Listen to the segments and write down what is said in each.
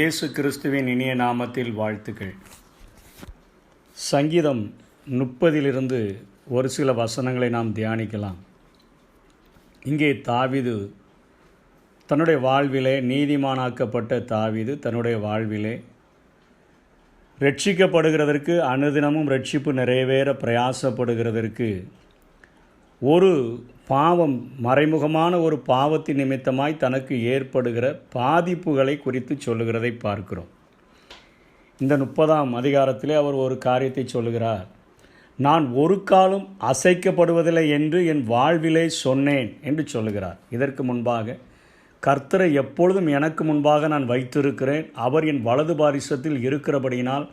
இயேசு கிறிஸ்துவின் இனிய நாமத்தில் வாழ்த்துக்கள். சங்கீதம் 30 ஒரு சில வசனங்களை நாம் தியானிக்கலாம். இங்கே தாவீது தன்னுடைய வாழ்விலே, நீதிமானாக்கப்பட்ட தாவீது தன்னுடைய வாழ்விலே ரட்சிக்கப்படுகிறதற்கு, அனுதினமும் ரட்சிப்பு நிறைவேற பிரயாசப்படுகிறதற்கு ஒரு பாவம், மறைமுகமான ஒரு பாவத்தின் நிமித்தமாய் தனக்கு ஏற்படுகிற பாதிப்புகளை குறித்து சொல்லுகிறதை பார்க்கிறோம். இந்த 30ஆம் அதிகாரத்திலே அவர் ஒரு காரியத்தை சொல்லுகிறார். நான் ஒரு காலம் அசைக்கப்படுவதில்லை என்று என் வாழ்விலே சொன்னேன் என்று சொல்லுகிறார். இதற்கு முன்பாக கர்த்தரை எப்பொழுதும் எனக்கு முன்பாக நான் வைத்திருக்கிறேன், அவர் என் வலது பாரிசத்தில் இருக்கிறபடியினால்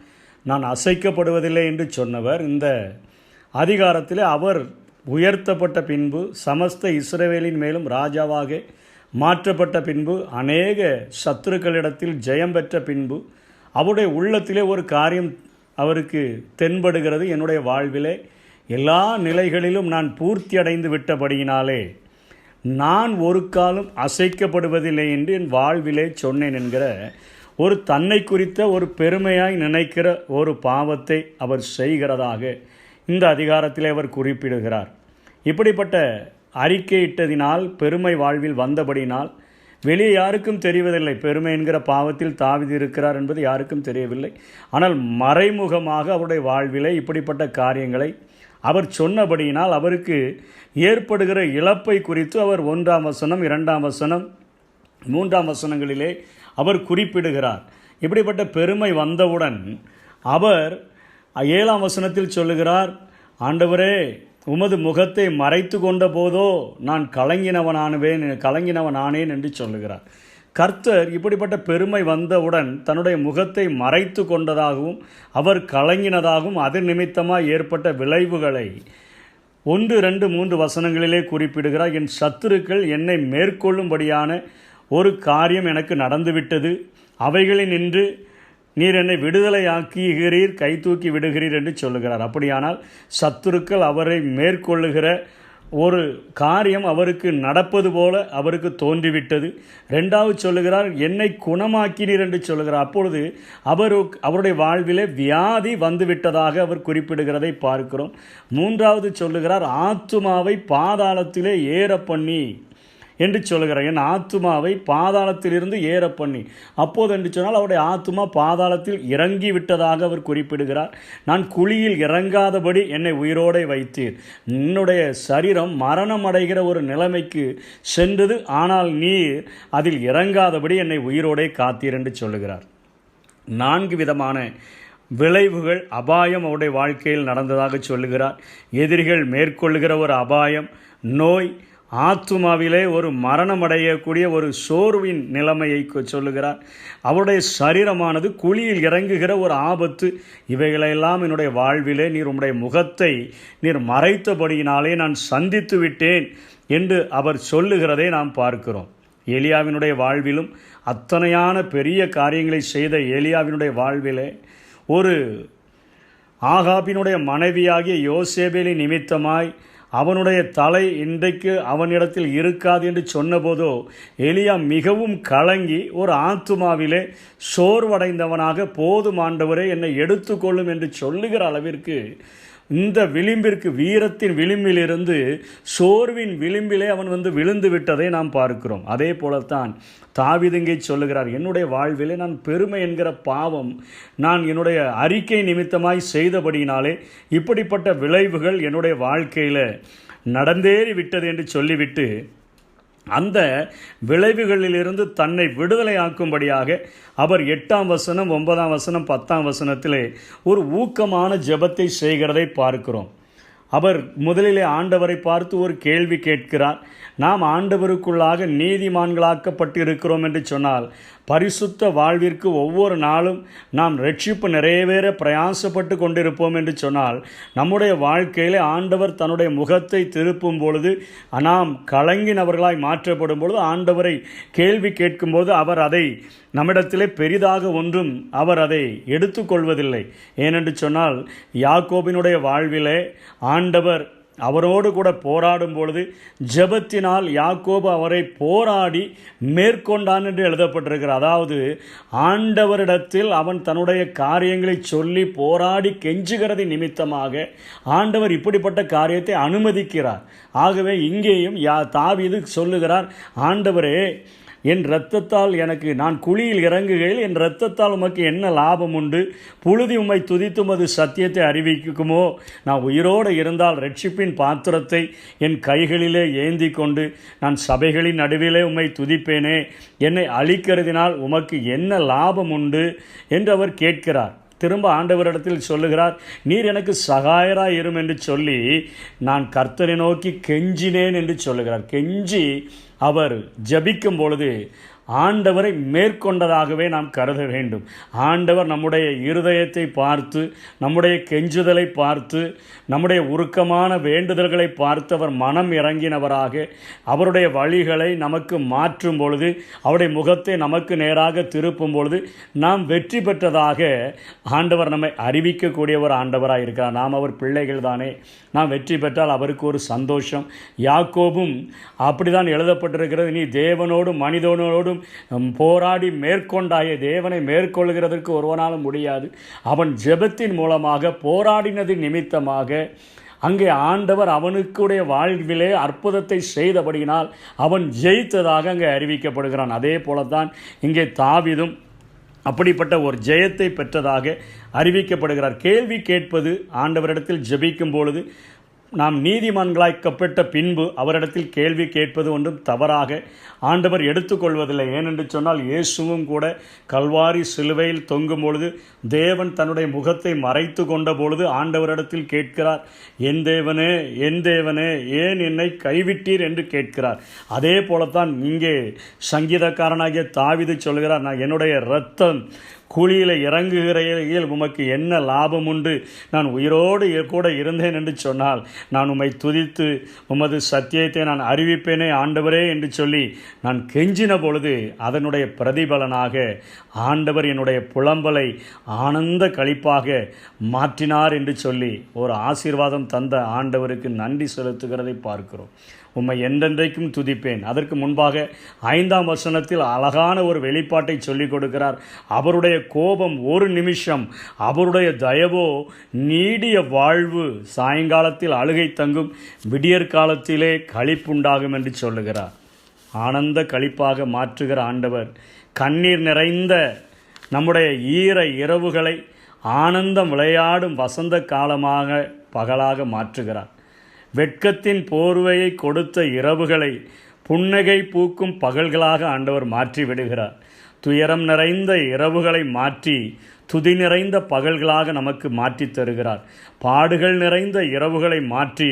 நான் அசைக்கப்படுவதில்லை என்று சொன்னவர், இந்த அதிகாரத்திலே அவர் உயர்த்தப்பட்ட பின்பு, சமஸ்த இஸ்ரவேலின் மேலும் ராஜாவாக மாற்றப்பட்ட பின்பு, அநேக சத்துருக்களிடத்தில் ஜெயம் பெற்ற பின்பு, அவருடைய உள்ளத்திலே ஒரு காரியம் அவருக்கு தென்படுகிறது. என்னுடைய வாழ்விலே எல்லா நிலைகளிலும் நான் பூர்த்தி அடைந்து விட்டபடியினாலே நான் ஒரு காலம் அசைக்கப்படுவதில்லை என்று என் வாழ்விலே சொன்னேன் என்கிற ஒரு தன்னை குறித்த ஒரு பெருமையாய் நினைக்கிற ஒரு பாவத்தை அவர் செய்கிறதாக இந்த அதிகாரத்திலே அவர் குறிப்பிடுகிறார். இப்படிப்பட்ட அறிக்கையிட்டதினால், பெருமை வாழ்வில் வந்தபடினால், வெளியே யாருக்கும் தெரிவதில்லை. பெருமை என்கிற பாவத்தில் தாவீது இருக்கிறார் என்பது யாருக்கும் தெரியவில்லை. ஆனால் மறைமுகமாக அவருடைய வாழ்விலே இப்படிப்பட்ட காரியங்களை அவர் சொன்னபடியினால் அவருக்கு ஏற்படுகிற இழப்பை குறித்து அவர் 1ஆம் வசனம், 2ஆம் வசனம், 3ஆம் வசனங்களிலே அவர் குறிப்பிடுகிறார். இப்படிப்பட்ட பெருமை வந்தவுடன் அவர் 7ஆம் வசனத்தில் சொல்லுகிறார், ஆண்டவரே, உமது முகத்தை மறைத்து கொண்ட போதோ நான் கலங்கினவனானேன் என்று சொல்லுகிறார். கர்த்தர் இப்படிப்பட்ட பெருமை வந்தவுடன் தன்னுடைய முகத்தை மறைத்து கொண்டதாகவும் அவர் கலங்கினதாகவும் அது நிமித்தமாக ஏற்பட்ட விளைவுகளை 1, 2, 3 வசனங்களிலே குறிப்பிடுகிறார். என் சத்துருக்கள் என்னை மேற்கொள்ளும்படியான ஒரு காரியம் எனக்கு நடந்துவிட்டது, அவைகளில் நின்று நீர் என்னை விடுதலையாக்குகிறீர், கை தூக்கி விடுகிறீர் என்று சொல்லுகிறார். அப்படியானால் சத்துருக்கள் அவரை மேற்கொள்ளுகிற ஒரு காரியம் அவருக்கு நடப்பது போல அவருக்கு தோன்றிவிட்டது. 2வது சொல்லுகிறார், என்னை குணமாக்கினீர் என்று சொல்லுகிறார். அப்பொழுது அவருடைய வாழ்விலே வியாதி வந்துவிட்டதாக அவர் குறிப்பிடுகிறதை பார்க்கிறோம். 3வது சொல்லுகிறார், ஆத்துமாவை பாதாளத்திலே ஏற பண்ணி என்று சொல்லுகிறார். என் ஆத்துமாவை பாதாளத்திலிருந்து ஏற பண்ணி. அப்போது என்று சொன்னால் அவருடைய ஆத்துமா பாதாளத்தில் இறங்கி விட்டதாக அவர் குறிப்பிடுகிறார். நான் குழியில் இறங்காதபடி என்னை உயிரோடு வைத்தீர். என்னுடைய சரீரம் மரணம் அடைகிற ஒரு நிலைமைக்கு சென்றது, ஆனால் நீர் அதில் இறங்காதபடி என்னை உயிரோடே காத்தீர் என்று சொல்லுகிறார். 4 விதமான விளைவுகள், அபாயம் அவருடைய வாழ்க்கையில் நடந்ததாக சொல்லுகிறார். எதிரிகள் மேற்கொள்ளுகிற ஒரு அபாயம், நோய், ஆத்துமாவிலே ஒரு மரணமடையக்கூடிய ஒரு சோர்வின் நிலைமையை சொல்லுகிறார். அவருடைய சரீரமானது குழியில் இறங்குகிற ஒரு ஆபத்து. இவைகளெல்லாம் என்னுடைய வாழ்விலே நீர் உம்முடைய முகத்தை நீர் மறைத்தபடியினாலே நான் சந்தித்து விட்டேன் என்று அவர் சொல்லுகிறதை நாம் பார்க்கிறோம். எலியாவினுடைய வாழ்விலும் அத்தனையான பெரிய காரியங்களை செய்த எலியாவினுடைய வாழ்விலே ஒரு ஆகாபினுடைய மனைவியாகிய யோசேபேலின் நிமித்தமாய் அவனுடைய தலை இன்றைக்கு அவனிடத்தில் இருக்காது என்று சொன்னபோதோ எலியா மிகவும் கலங்கி ஒரு ஆத்துமாவிலே சோர்வடைந்தவனாக, போதும் ஆண்டவரே என்னை எடுத்துக்கொள்ளும் என்று சொல்லுகிற அளவிற்கு இந்த விளிம்பிற்கு, வீரத்தின் விளிம்பிலிருந்து சோர்வின் விளிம்பிலே அவன் விழுந்து விட்டதை நாம் பார்க்கிறோம். அதே போலத்தான் தாவீது இங்கே சொல்லுகிறார், என்னுடைய வாழ்விலே நான் பெருமை என்கிற பாவம் நான் என்னுடைய அறிக்கை நிமித்தமாய் செய்தபடியினாலே இப்படிப்பட்ட விளைவுகள் என்னுடைய வாழ்க்கையில் நடந்தேறி விட்டது என்று சொல்லிவிட்டு அந்த விளைவுகளிலிருந்து தன்னை விடுதலையாக்கும்படியாக அவர் 8ஆம் வசனம், 9ஆம் வசனம், 10ஆம் வசனத்திலே ஒரு ஊக்கமான ஜெபத்தை செய்கிறதை பார்க்கிறோம். அவர் முதலிலே ஆண்டவரை பார்த்து ஒரு கேள்வி கேட்கிறார். நாம் ஆண்டவருக்குள்ளாக நீதிமான்களாக்கப்பட்டு இருக்கிறோம் என்று சொன்னால், பரிசுத்த வாழ்விற்கு ஒவ்வொரு நாளும் நாம் ரட்சிப்பு நிறைவேற பிரயாசப்பட்டு கொண்டிருப்போம் என்று சொன்னால், நம்முடைய வாழ்க்கையில் ஆண்டவர் தன்னுடைய முகத்தை திருப்பும் பொழுது, நாம் கலங்கினவர்களாய் மாற்றப்படும் பொழுது, ஆண்டவரை கேள்வி கேட்கும்போது அவர் அதை நம்மிடத்திலே பெரிதாக ஒன்றும் அவர் அதை எடுத்துக்கொள்வதில்லை. ஏனென்று சொன்னால், யாக்கோபினுடைய வாழ்விலே ஆண்டவர் அவரோடு கூட போராடும் பொழுது ஜெபத்தினால் யாக்கோபு அவரை போராடி மேற்கொண்டான் என்று எழுதப்பட்டிருக்கிறார். அதாவது ஆண்டவரிடத்தில் அவன் தன்னுடைய காரியங்களை சொல்லி போராடி கெஞ்சுகிறது நிமித்தமாக ஆண்டவர் இப்படிப்பட்ட காரியத்தை அனுமதிக்கிறார். ஆகவே இங்கேயும் தாவீது சொல்லுகிறார், ஆண்டவரே, என் இரத்தத்தால் எனக்கு நான் குழியில் இறங்குகையில் என் இரத்தத்தால் உமக்கு என்ன லாபம் உண்டு? புழுதி உம்மை துதித்து உமது சத்தியத்தை அறிவிக்குமோ? நான் உயிரோடு இருந்தால் இரட்சிப்பின் பாத்திரத்தை என் கைகளிலே ஏந்தி கொண்டு நான் சபைகளின் நடுவிலே உம்மை துதிப்பேனே. என்னை அழிக்கிறதினால் உமக்கு என்ன லாபம் உண்டு என்று அவர் கேட்கிறார். திரும்ப ஆண்டவரிடத்தில் சொல்லுகிறார், நீர் எனக்கு சகாயராய் இரும் என்று சொல்லி நான் கர்த்தரை நோக்கி கெஞ்சினேன் என்று சொல்லுகிறார். கெஞ்சி அவர் ஜபிக்கும் பொழுது ஆண்டவரை மேற்கொண்டதாகவே நாம் கருத வேண்டும். ஆண்டவர் நம்முடைய இருதயத்தை பார்த்து, நம்முடைய கெஞ்சுதலை பார்த்து, நம்முடைய உருக்கமான வேண்டுதல்களை பார்த்து அவர் மனம் இறங்கினவராக அவருடைய வழிகளை நமக்கு மாற்றும் பொழுது, அவருடைய முகத்தை நமக்கு நேராக திருப்பும் பொழுது நாம் வெற்றி பெற்றதாக ஆண்டவர் நம்மை அறிவிக்கக்கூடிய ஒரு ஆண்டவராக இருக்கிறார். நாம் அவர் பிள்ளைகள் தானே. நாம் வெற்றி பெற்றால் அவருக்கு ஒரு சந்தோஷம். யாக்கோபும் அப்படிதான் எழுதப்பட்டிருக்கிறது, நீ தேவனோடும் மனிதனோடும் போராடி மேற்கொண்டாயே. தேவனை மேற்கொள்கிறதற்கு ஒருவனாலும் முடியாது. அவன் ஜெபத்தின் மூலமாக போராடினது நிமித்தமாக அங்கே ஆண்டவர் அவனுக்குடைய வாழ்விலே அற்புதத்தை செய்தபடியினால் அவன் ஜெயித்ததாக அங்கே அறிவிக்கப்படுகிறான். அதே போலத்தான் இங்கே தாவீதும் அப்படிப்பட்ட ஒரு ஜெயத்தை பெற்றதாக அறிவிக்கப்படுகிறார். கேள்வி கேட்பது, ஆண்டவரிடத்தில் ஜெபிக்கும் பொழுது நாம் நீதிமான்களாக்கப்பட்ட பின்பு அவரிடத்தில் கேள்வி கேட்பது ஒன்றும் தவறாக ஆண்டவர் எடுத்துக்கொள்வதில்லை. ஏனென்று சொன்னால் இயேசுவும் கூட கல்வாரி சிலுவையில் தொங்கும் பொழுது தேவன் தன்னுடைய முகத்தை மறைத்து கொண்ட பொழுது ஆண்டவரிடத்தில் கேட்கிறார், என் தேவனே, என் தேவனே, ஏன் என்னை கைவிட்டீர் என்று கேட்கிறார். அதே போலத்தான் இங்கே சங்கீதக்காரனாகிய தாவீது சொல்கிறார், நான் என்னுடைய இரத்தம் குழியில் இறங்குகிறையில் உமக்கு என்ன லாபம் உண்டு? நான் உயிரோடு கூட இருந்தேன் என்று சொன்னால் நான் உம்மை துதித்து உமது சத்தியத்தை நான் அறிவிப்பேனே ஆண்டவரே என்று சொல்லி நான் கெஞ்சின பொழுது அதனுடைய பிரதிபலனாக ஆண்டவர் என்னுடைய புலம்பலை ஆனந்த களிப்பாக மாற்றினார் என்று சொல்லி ஒரு ஆசீர்வாதம் தந்த ஆண்டவருக்கு நன்றி செலுத்துகிறதை பார்க்கிறோம். உம்மை என்றென்றைக்கும் துதிப்பேன். அதற்கு முன்பாக 5ஆம் வசனத்தில் அழகான ஒரு வெளிப்பாட்டை சொல்லிக் கொடுக்கிறார். அவருடைய கோபம் ஒரு நிமிஷம், அவருடைய தயவோ நீடிய வாழ்வு. சாயங்காலத்தில் அழுகை தங்கும், விடியற் காலத்திலே களிப்புண்டாகும் என்று சொல்லுகிறார். ஆனந்த களிப்பாக மாற்றுகிற ஆண்டவர் கண்ணீர் நிறைந்த நம்முடைய ஈர இரவுகளை ஆனந்தம் விளையாடும் வசந்த காலமாக பகலாக மாற்றுகிறார். வெட்கத்தின் போர்வையை கொடுத்த இரவுகளை புன்னகை பூக்கும் பகல்களாக ஆண்டவர் மாற்றி விடுகிறார். துயரம் நிறைந்த இரவுகளை மாற்றி துதி நிறைந்த பகல்களாக நமக்கு மாற்றி தருகிறார். பாடுகள் நிறைந்த இரவுகளை மாற்றி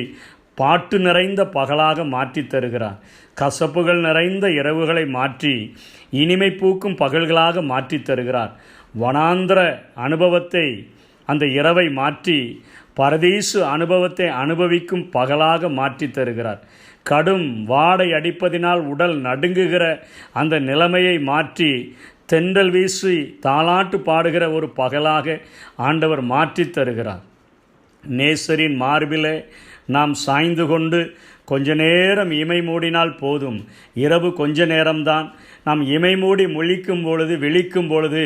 பாட்டு நிறைந்த பகலாக மாற்றி தருகிறார். கசப்புகள் நிறைந்த இரவுகளை மாற்றி இனிமை பூக்கும் பகல்களாக மாற்றி தருகிறார். வனாந்திர அனுபவத்தை, அந்த இரவை மாற்றி பரதீசு அனுபவத்தை அனுபவிக்கும் பகலாக மாற்றி தருகிறார். கடும் வாடை அடிப்பதினால் உடல் நடுங்குகிற அந்த நிலைமையை மாற்றி தென்றல் வீசி தாலாட்டு பாடுகிற ஒரு பகலாக ஆண்டவர் மாற்றி தருகிறார். நேசரின் மார்பிலே நாம் சாய்ந்து கொண்டு கொஞ்ச நேரம் இமை மூடினால் போதும். இரவு கொஞ்ச நேரம்தான். நாம் இமை மூடி முழிக்கும் பொழுது, விழிக்கும் பொழுது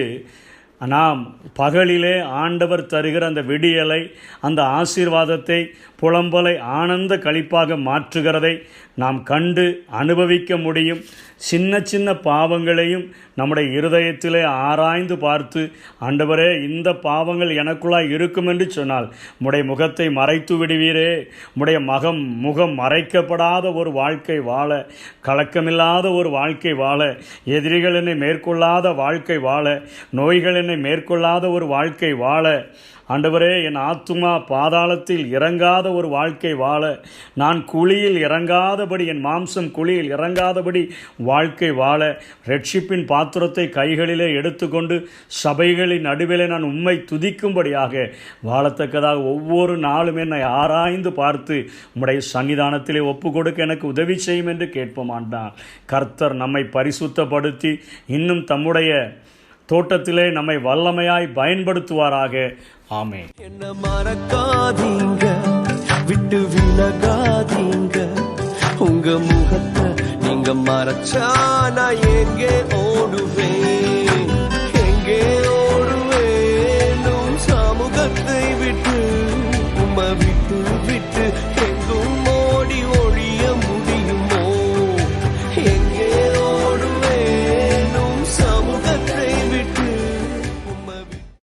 நாம் பகலிலே ஆண்டவர் தருகிற அந்த விடியலை, அந்த ஆசீர்வாதத்தை, புலம்பலை ஆனந்த களிப்பாக மாற்றுகிறதை நாம் கண்டு அனுபவிக்க முடியும். சின்ன சின்ன பாவங்களையும் நம்முடைய இருதயத்திலே ஆராய்ந்து பார்த்து, ஆண்டவரே, இந்த பாவங்கள் எனக்குள்ளாய் இருக்கும் என்று சொன்னால் உம்முடைய முகத்தை மறைத்து விடுவீரே. உம்முடைய முகம் மறைக்கப்படாத ஒரு வாழ்க்கை வாழ, கலக்கமில்லாத ஒரு வாழ்க்கை வாழ, எதிரிகள் என்னை மேற்கொள்ளாத வாழ்க்கை வாழ, நோய்கள் என்னை மேற்கொள்ளாத ஒரு வாழ்க்கை வாழ, ஆண்டவரே, என் ஆத்துமா பாதாளத்தில் இறங்காத ஒரு வாழ்க்கை வாழ, நான் குழியில் இறங்காதபடி, என் மாம்சம் குழியில் இறங்காதபடி வாழ்க்கை வாழ, ரட்சிப்பின் பாத்திரத்தை கைகளிலே எடுத்துக்கொண்டு சபைகளின் நடுவிலே நான் உம்மை துதிக்கும்படியாக வாழத்தக்கதாக ஒவ்வொரு நாளும் என்னை ஆராய்ந்து பார்த்து உம்முடைய சன்னிதானத்திலே ஒப்பு கொடுக்க எனக்கு உதவி செய்யும் என்று கேட்போம். ஆண்டான் கர்த்தர் நம்மை பரிசுத்தப்படுத்தி இன்னும் தம்முடைய தோட்டத்திலே நம்மை வல்லமையாய் பயன்படுத்துவாராக. ஆமென். என்ன மறக்காதீங்க, விட்டு விலகா மறைச்சா நான் எங்கே ஓடுவேன், எங்கே ஓடுவேன் உன் சமூகத்தை விட்டு, உம்மை விட்டு